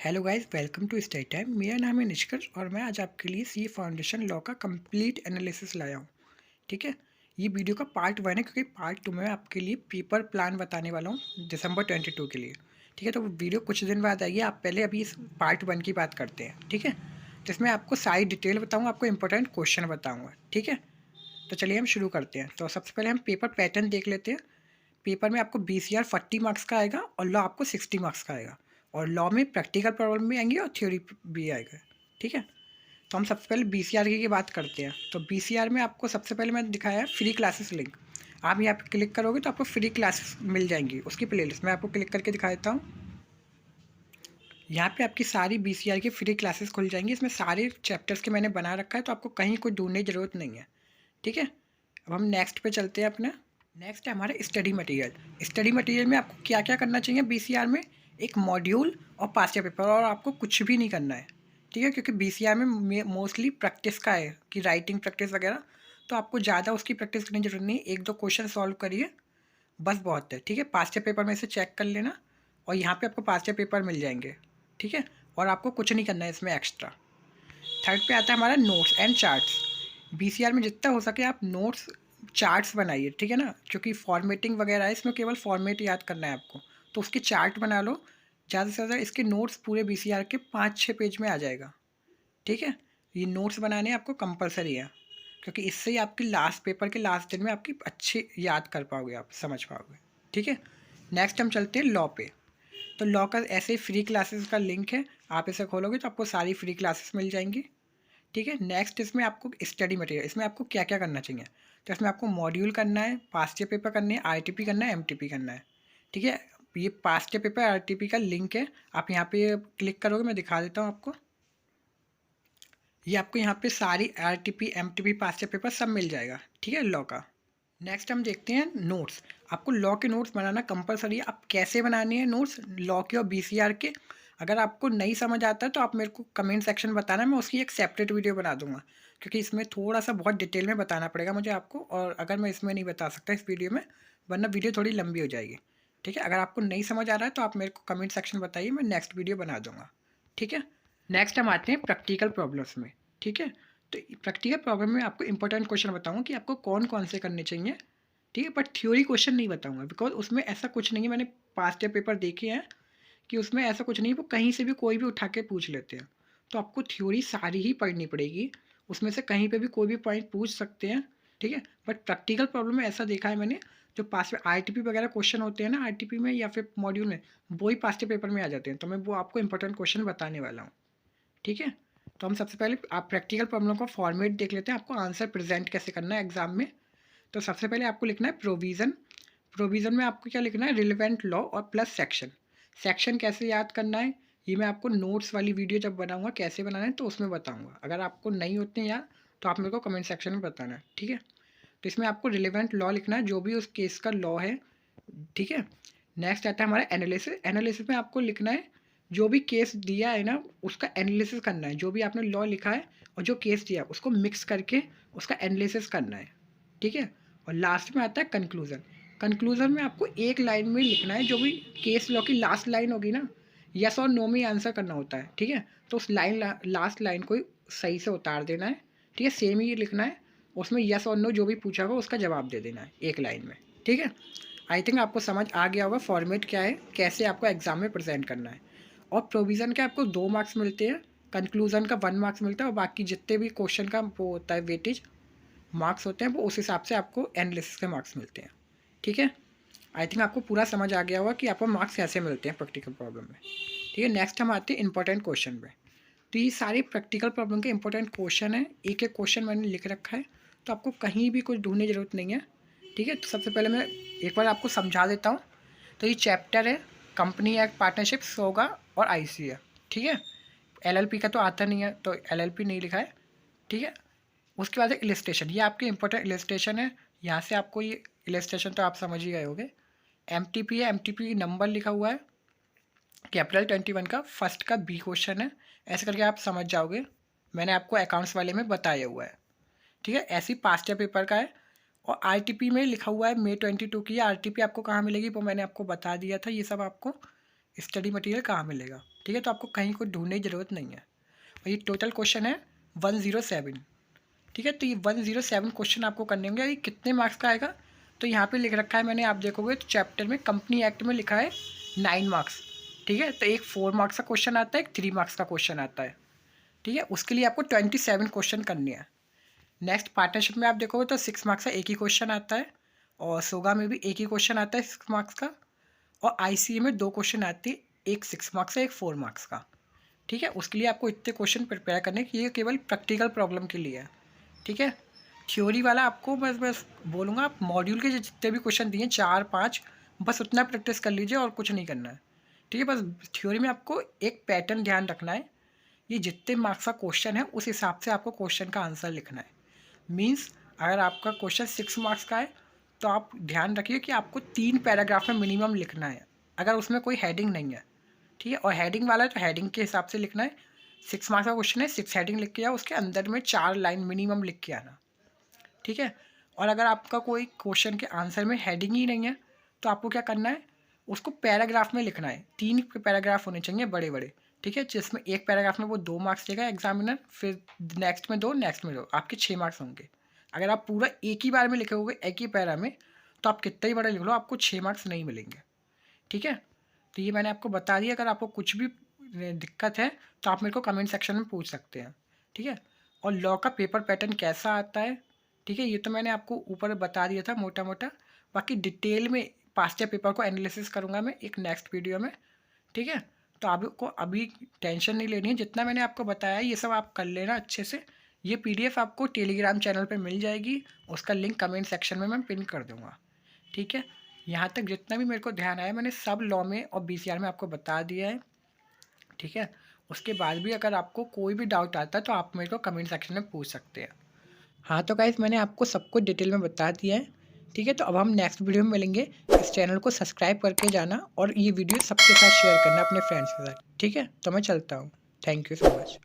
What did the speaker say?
Hello guys, welcome to study time. मेरा नाम है निष्कर्ष और मैं आज आपके लिए सी फाउंडेशन लॉ का कंप्लीट एनालिसिस लाया हूँ। ठीक है, ये वीडियो का पार्ट 1 है क्योंकि पार्ट 2 में आपके लिए पेपर प्लान बताने वाला हूँ दिसंबर 22 के लिए। ठीक है, तो वीडियो कुछ दिन बाद आइए। आप पहले अभी इस पार्ट 1 की बात करते हैं। ठीक है, तो इसमें आपको सारी डिटेल बताऊँगा, आपको इंपॉर्टेंट क्वेश्चन बताऊँगा। ठीक है, तो चलिए हम शुरू करते हैं। तो सबसे पहले हम पेपर पैटर्न देख लेते हैं। पेपर में आपको BCR 40 मार्क्स का आएगा और लॉ आपको 60 मार्क्स का आएगा। और लॉ में प्रैक्टिकल प्रॉब्लम भी आएंगे और थ्योरी भी आएगा। ठीक है, तो हम सबसे पहले BCR की बात करते हैं। तो BCR में आपको सबसे पहले मैंने दिखाया है फ्री क्लासेस लिंक। आप यहाँ पे क्लिक करोगे तो आपको फ्री क्लासेस मिल जाएंगी, उसकी प्लेलिस्ट मैं आपको क्लिक करके दिखा देता हूँ। यहाँ पे आपकी सारी BCR की फ्री क्लासेस खुल जाएंगी। इसमें सारे चैप्टर्स के मैंने बना रखा है, तो आपको कहीं कोई ढूंढने की ज़रूरत नहीं है। ठीक है, अब हम नेक्स्ट पे चलते हैं अपना। नेक्स्ट है हमारा स्टडी मटेरियल। स्टडी मटेरियल में आपको क्या क्या करना चाहिए BCR में? एक मॉड्यूल और पास्ट ईयर पेपर, और आपको कुछ भी नहीं करना है। ठीक है, क्योंकि BCR में मोस्टली प्रैक्टिस का है कि राइटिंग प्रैक्टिस वगैरह, तो आपको ज़्यादा उसकी प्रैक्टिस करने की जरूरत नहीं है। एक दो क्वेश्चन सॉल्व करिए, बस बहुत है। ठीक है, पास्ट ईयर पेपर में से चेक कर लेना और यहाँ पे आपको पास्ट ईयर पेपर मिल जाएंगे। ठीक है, और आपको कुछ नहीं करना है इसमें एक्स्ट्रा। थर्ड पे आता है हमारा नोट्स एंड चार्ट्स। BCR में जितना हो सके आप नोट्स चार्ट्स बनाइए। ठीक है ना, क्योंकि फॉर्मेटिंग वगैरह है, इसमें केवल फॉर्मेट याद करना है आपको, तो उसके चार्ट बना लो। ज़्यादा से ज़्यादा इसके नोट्स पूरे BCR के 5-6 पेज में आ जाएगा। ठीक है, ये नोट्स बनाने आपको कंपलसरी है, क्योंकि इससे ही आपकी लास्ट पेपर के लास्ट दिन में आपकी अच्छे याद कर पाओगे, आप समझ पाओगे। ठीक है, नेक्स्ट हम चलते हैं लॉ पे। तो लॉ का ऐसे ही फ्री क्लासेस का लिंक है, आप इसे खोलोगे तो आपको सारी फ्री क्लासेस मिल जाएंगी। ठीक है, नेक्स्ट इसमें आपको स्टडी मटेरियल, इसमें आपको क्या क्या करना चाहिए? तो इसमें आपको मॉड्यूल करना है, पास्ट ईयर पेपर करने हैं, RTP करना है, MTP करना है। ठीक है, ये पास्ट ईयर पेपर RTP का लिंक है, आप यहाँ पे क्लिक करोगे, मैं दिखा देता हूँ आपको। ये आपको यहाँ पे सारी RTP MTP past year paper सब मिल जाएगा। ठीक है, लॉ का। नेक्स्ट हम देखते हैं नोट्स। आपको लॉ के नोट्स बनाना कंपलसरी है। आप कैसे बनाने हैं नोट्स लॉ के और BCR के? अगर आपको नहीं समझ आता है तो आप मेरे को कमेंट सेक्शन बताना, मैं उसकी एक सेपरेट वीडियो बना दूंगा, क्योंकि इसमें थोड़ा सा बहुत डिटेल में बताना पड़ेगा मुझे आपको, और अगर मैं इसमें नहीं बता सकता इस वीडियो में, वरना वीडियो थोड़ी लंबी हो जाएगी। ठीक है, अगर आपको नहीं समझ आ रहा है तो आप मेरे को कमेंट सेक्शन बताइए, मैं नेक्स्ट वीडियो बना दूंगा। ठीक है, नेक्स्ट हम आते हैं प्रैक्टिकल प्रॉब्लम्स में। ठीक है, तो प्रैक्टिकल प्रॉब्लम में आपको इंपॉर्टेंट क्वेश्चन बताऊंगा कि आपको कौन कौन से करने चाहिए। ठीक है, बट थ्योरी क्वेश्चन नहीं बताऊंगा, बिकॉज उसमें ऐसा कुछ नहीं है। मैंने पास्ट ईयर पेपर देखे हैं कि उसमें ऐसा कुछ नहीं है, वो कहीं से भी कोई भी उठा के पूछ लेते हैं। तो आपको थ्योरी सारी ही पढ़नी पड़ेगी, उसमें से कहीं पे भी कोई भी पॉइंट पूछ सकते हैं। ठीक है, बट प्रैक्टिकल प्रॉब्लम में ऐसा देखा है मैंने, जो पास में RTP वगैरह क्वेश्चन होते हैं ना, RTP में या फिर मॉड्यूल में, वो ही पास्ट ईयर पेपर में आ जाते हैं। तो मैं वो आपको इंपॉर्टेंट क्वेश्चन बताने वाला हूँ। ठीक है, तो हम सबसे पहले आप प्रैक्टिकल प्रॉब्लम का फॉर्मेट देख लेते हैं, आपको आंसर प्रेजेंट कैसे करना है एग्जाम में। तो सबसे पहले आपको लिखना है प्रोविज़न। प्रोविज़न में आपको क्या लिखना है? रिलेवेंट लॉ और प्लस सेक्शन। सेक्शन कैसे याद करना है, ये मैं आपको नोट्स वाली वीडियो जब बनाऊंगा कैसे बनाना है तो उसमें बताऊंगा। अगर आपको नहीं होते हैं याद तो आप मेरे को कमेंट सेक्शन में बताना है। ठीक है, तो इसमें आपको रिलेवेंट लॉ लिखना है, जो भी उस केस का लॉ है। ठीक है, नेक्स्ट आता है हमारा एनालिसिस। एनालिसिस में आपको लिखना है जो भी केस दिया है ना, उसका एनालिसिस करना है। जो भी आपने लॉ लिखा है और जो केस दिया है उसको मिक्स करके उसका एनालिसिस करना है। ठीक है, और लास्ट में आता है कंक्लूजन। कंक्लूजन में आपको एक लाइन में लिखना है, जो भी केस लॉ की लास्ट लाइन होगी ना, यस और नो में आंसर करना होता है। ठीक है, तो उस लास्ट लाइन को सही से उतार देना है। ठीक है, सेम ही लिखना है, उसमें यस और नो जो भी पूछा होगा उसका जवाब दे देना है एक लाइन में। ठीक है, आई थिंक आपको समझ आ गया होगा फॉर्मेट क्या है, कैसे आपको एग्जाम में प्रेजेंट करना है। और प्रोविज़न के आपको 2 मार्क्स मिलते हैं, कंक्लूजन का 1 मार्क्स मिलता है, और बाकी जितने भी क्वेश्चन का वो होता है वेटेज मार्क्स होते हैं, वो उस हिसाब से आपको एनालिसिस के मार्क्स मिलते हैं। ठीक है, आई थिंक आपको पूरा समझ आ गया होगा कि आपको मार्क्स कैसे मिलते हैं प्रैक्टिकल प्रॉब्लम में। ठीक है, नेक्स्ट हम आते हैं इंपॉर्टेंट क्वेश्चन पे। तो ये सारे प्रैक्टिकल प्रॉब्लम के इंपॉर्टेंट क्वेश्चन है, एक एक क्वेश्चन मैंने लिख रखा है, तो आपको कहीं भी कुछ ढूंढने की जरूरत नहीं है। ठीक है, तो सबसे पहले मैं एक बार आपको समझा देता हूँ। तो ये चैप्टर है कंपनी एक्ट, पार्टनरशिप, सोगा और ICA। ठीक है, LLP का तो आता नहीं है, तो LLP नहीं लिखा है। ठीक है, उसके बाद इलस्ट्रेशन, ये आपके इंपॉर्टेंट इलस्ट्रेशन है। यहाँ से आपको ये इलस्ट्रेशन तो आप समझ ही गए होगे। MTP है, MTP नंबर लिखा हुआ है, कि अप्रैल 21 का फर्स्ट का B क्वेश्चन है। ऐसे करके आप समझ जाओगे, मैंने आपको अकाउंट्स वाले में बताया हुआ है। ठीक है, ऐसी पास्ट ईयर पेपर का है। और RTP में लिखा हुआ है May 22 की। RTP आपको कहाँ मिलेगी वो मैंने आपको बता दिया था। ये सब आपको स्टडी मटेरियल कहाँ मिलेगा। ठीक है, तो आपको कहीं को ढूंढने की ज़रूरत नहीं है। और ये टोटल क्वेश्चन है 107। ठीक है, तो ये 107 क्वेश्चन आपको करने होंगे। ये कितने मार्क्स का आएगा, तो यहाँ पे लिख रखा है मैंने, आप देखोगे तो चैप्टर में कंपनी एक्ट में लिखा है 9 मार्क्स। ठीक है, तो एक 4 मार्क्स का क्वेश्चन आता है, एक 3 मार्क्स का क्वेश्चन आता है। ठीक है, उसके लिए आपको 27 क्वेश्चन करने हैं। नेक्स्ट पार्टनरशिप में आप देखोगे तो 6 मार्क्स का एक ही क्वेश्चन आता है, और सोगा में भी एक ही क्वेश्चन आता है 6 मार्क्स का, और आईसीए में 2 क्वेश्चन आते हैं, एक 6 मार्क्स का, एक 4 मार्क्स का। ठीक है, उसके लिए आपको इतने क्वेश्चन प्रिपेयर करने की, ये केवल प्रैक्टिकल प्रॉब्लम के लिए है। ठीक है, थ्योरी वाला आपको बस बोलूँगा, आप मॉड्यूल के जितने भी क्वेश्चन दिए 4-5, बस उतना प्रैक्टिस कर लीजिए और कुछ नहीं करना है। ठीक है, बस थ्योरी में आपको एक पैटर्न ध्यान रखना है, ये जितने मार्क्स का क्वेश्चन है उस हिसाब से आपको क्वेश्चन का आंसर लिखना है। मीन्स अगर आपका क्वेश्चन 6 मार्क्स का है तो आप ध्यान रखिए कि आपको 3 पैराग्राफ में मिनिमम लिखना है, अगर उसमें कोई हेडिंग नहीं है। ठीक है, और हेडिंग वाला है तो हेडिंग के हिसाब से लिखना है। 6 मार्क्स का क्वेश्चन है, 6 हेडिंग लिख के आओ, उसके अंदर में 4 लाइन मिनिमम लिख के आना। ठीक है, और अगर आपका कोई क्वेश्चन के आंसर में हेडिंग ही नहीं है तो आपको क्या करना है, उसको पैराग्राफ में लिखना है। 3 पैराग्राफ होने चाहिए बड़े बड़े। ठीक है, जिसमें एक पैराग्राफ में वो 2 मार्क्स देगा एग्जामिनर, फिर नेक्स्ट में 2, नेक्स्ट में 2, आपके 6 मार्क्स होंगे। अगर आप पूरा एक ही बार में लिखे एक ही पैरा में, तो आप कितना ही बड़ा लिख लो, आपको 6 मार्क्स नहीं मिलेंगे। ठीक है, तो ये मैंने आपको बता दिया। अगर आपको कुछ भी दिक्कत है तो आप मेरे को कमेंट सेक्शन में पूछ सकते हैं। ठीक है, और लॉ का पेपर पैटर्न कैसा आता है, ठीक है, ये तो मैंने आपको ऊपर बता दिया था मोटा मोटा। बाकी डिटेल में पास्ट ईयर पेपर को एनालिसिस करूँगा मैं एक नेक्स्ट वीडियो में। ठीक है, तो आपको अभी टेंशन नहीं लेनी है, जितना मैंने आपको बताया ये सब आप कर लेना अच्छे से। ये पीडीएफ आपको टेलीग्राम चैनल पे मिल जाएगी, उसका लिंक कमेंट सेक्शन में मैं पिन कर दूँगा। ठीक है, यहाँ तक जितना भी मेरे को ध्यान आया मैंने सब लॉ में और बीसीआर में आपको बता दिया है। ठीक है, उसके बाद भी अगर आपको कोई भी डाउट आता है तो आप मेरे को कमेंट सेक्शन में पूछ सकते हैं। हाँ, तो गाइस मैंने आपको सब कुछ डिटेल में बता दिया है। ठीक है, तो अब हम नेक्स्ट वीडियो में मिलेंगे। इस चैनल को सब्सक्राइब करके जाना और ये वीडियो सबके साथ शेयर करना अपने फ्रेंड्स के साथ। ठीक है, तो मैं चलता हूँ। Thank you so much.